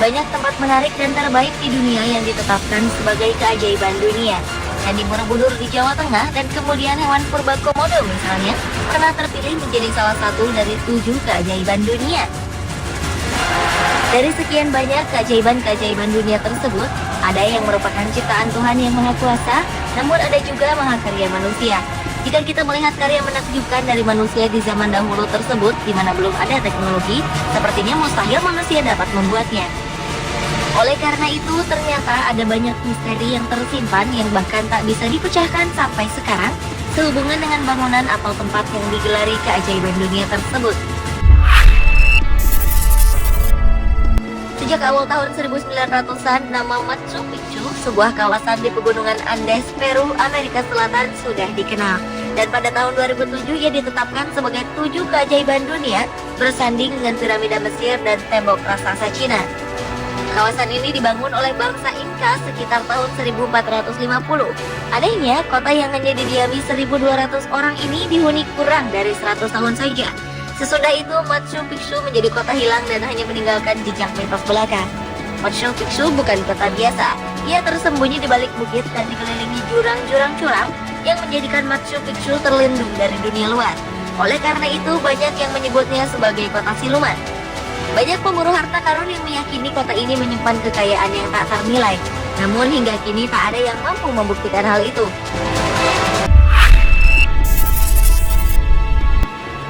Banyak tempat menarik dan terbaik di dunia yang ditetapkan sebagai keajaiban dunia. Candi Borobudur di Jawa Tengah dan kemudian hewan purba Komodo misalnya pernah terpilih menjadi salah satu dari 7 keajaiban dunia. Dari sekian banyak keajaiban-keajaiban dunia tersebut, ada yang merupakan ciptaan Tuhan yang Maha Kuasa, namun ada juga mahakarya manusia. Jika kita melihat karya menakjubkan dari manusia di zaman dahulu tersebut, di mana belum ada teknologi, sepertinya mustahil manusia dapat membuatnya. Oleh karena itu, ternyata ada banyak misteri yang tersimpan yang bahkan tak bisa dipecahkan sampai sekarang, sehubungan dengan bangunan atau tempat yang digelari keajaiban dunia tersebut. Sejak awal tahun 1900-an, nama Machu Picchu, sebuah kawasan di pegunungan Andes, Peru, Amerika Selatan, sudah dikenal. Dan pada tahun 2007 ia ditetapkan sebagai 7 keajaiban dunia, bersanding dengan piramida Mesir dan tembok raksasa Cina. Kawasan ini dibangun oleh bangsa Inca sekitar tahun 1450. Anehnya, kota yang hanya didiami 1.200 orang ini dihuni kurang dari 100 tahun saja. Sesudah itu, Machu Picchu menjadi kota hilang dan hanya meninggalkan jejak mitos belaka. Machu Picchu bukan kota biasa. Ia tersembunyi di balik bukit dan dikelilingi jurang-jurang curam yang menjadikan Machu Picchu terlindung dari dunia luar. Oleh karena itu, banyak yang menyebutnya sebagai kota siluman. Banyak pemburu harta karun yang meyakini kota ini menyimpan kekayaan yang tak ternilai. Namun hingga kini tak ada yang mampu membuktikan hal itu.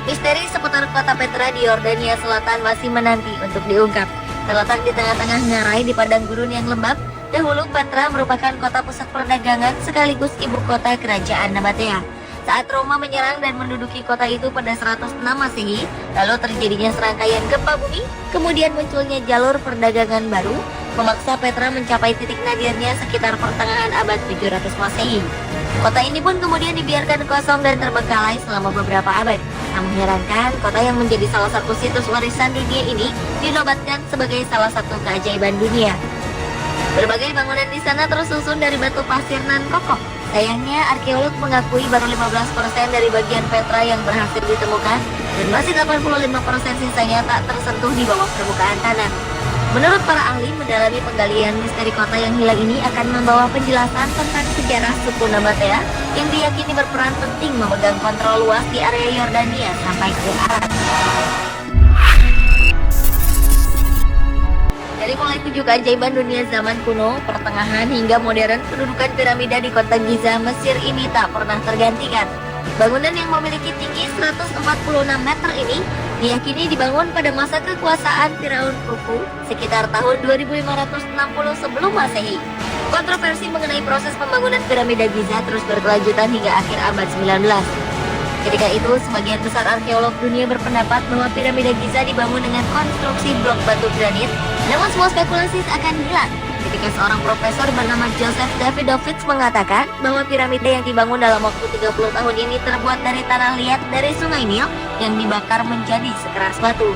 Misteri seputar kota Petra di Yordania Selatan masih menanti untuk diungkap. Terletak di tengah-tengah ngarai di padang gurun yang lembab, dahulu Petra merupakan kota pusat perdagangan sekaligus ibu kota kerajaan Nabatea. Saat Roma menyerang dan menduduki kota itu pada 106 Masehi, lalu terjadinya serangkaian gempa bumi, kemudian munculnya jalur perdagangan baru, memaksa Petra mencapai titik nadirnya sekitar pertengahan abad 700 Masehi. Kota ini pun kemudian dibiarkan kosong dan terbengkalai selama beberapa abad. Tak mengherankan, kota yang menjadi salah satu situs warisan dunia ini dinobatkan sebagai salah satu keajaiban dunia. Berbagai bangunan di sana tersusun dari batu pasir nan kokoh. Sayangnya, arkeolog mengakui baru 15% dari bagian Petra yang berhasil ditemukan dan masih 85% sisanya tak tersentuh di bawah permukaan tanah. Menurut para ahli, mendalami penggalian misteri kota yang hilang ini akan membawa penjelasan tentang sejarah suku Nabatea yang diyakini berperan penting memegang kontrol luas di area Yordania sampai ke Arab. Dari mulai 7 keajaiban dunia zaman kuno, pertengahan hingga modern, pendudukan piramida di kota Giza, Mesir ini tak pernah tergantikan. Bangunan yang memiliki tinggi 146 meter ini diyakini dibangun pada masa kekuasaan Firaun Khufu sekitar tahun 2560 sebelum Masehi. Kontroversi mengenai proses pembangunan piramida Giza terus berkelanjutan hingga akhir abad 19. Ketika itu, sebagian besar arkeolog dunia berpendapat bahwa piramida Giza dibangun dengan konstruksi blok batu granit, namun semua spekulasi akan hilang ketika seorang profesor bernama Joseph Davidovich mengatakan bahwa piramida yang dibangun dalam waktu 30 tahun ini terbuat dari tanah liat dari sungai Nil yang dibakar menjadi sekeras batu.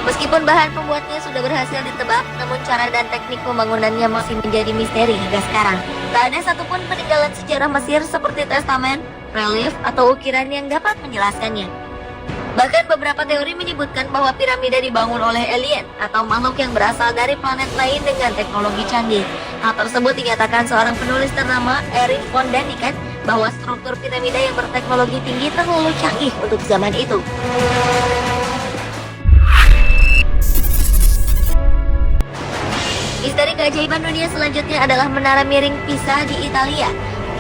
Meskipun bahan pembuatnya sudah berhasil ditebak, namun cara dan teknik pembangunannya masih menjadi misteri hingga sekarang. Tak ada satupun peninggalan sejarah Mesir seperti testamen, relief, atau ukiran yang dapat menjelaskannya. Bahkan beberapa teori menyebutkan bahwa piramida dibangun oleh alien atau makhluk yang berasal dari planet lain dengan teknologi canggih. Hal tersebut dinyatakan seorang penulis ternama Erich von Däniken bahwa struktur piramida yang berteknologi tinggi terlalu canggih untuk zaman itu. Misteri keajaiban dunia selanjutnya adalah Menara Miring Pisa di Italia.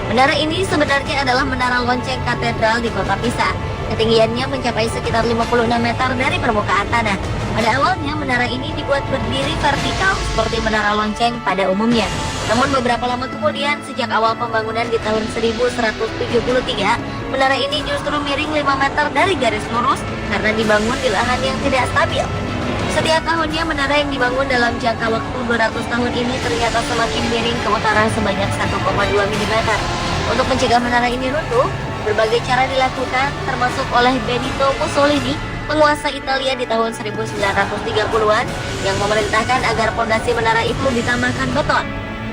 Menara ini sebenarnya adalah menara lonceng katedral di kota Pisa. Ketinggiannya mencapai sekitar 56 meter dari permukaan tanah. Pada awalnya, menara ini dibuat berdiri vertikal seperti menara lonceng pada umumnya. Namun beberapa lama kemudian, sejak awal pembangunan di tahun 1173, menara ini justru miring 5 meter dari garis lurus karena dibangun di lahan yang tidak stabil. Setiap tahunnya, menara yang dibangun dalam jangka waktu 200 tahun ini ternyata semakin miring ke utara sebanyak 1,2 mm. Untuk mencegah menara ini runtuh, berbagai cara dilakukan, termasuk oleh Benito Mussolini, penguasa Italia di tahun 1930-an, yang memerintahkan agar fondasi menara itu ditambahkan beton.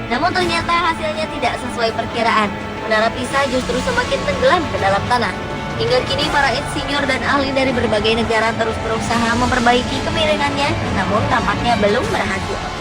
Namun ternyata hasilnya tidak sesuai perkiraan. Menara Pisa justru semakin tenggelam ke dalam tanah. Hingga kini para insinyur dan ahli dari berbagai negara terus berusaha memperbaiki kemiringannya, namun tampaknya belum berhasil.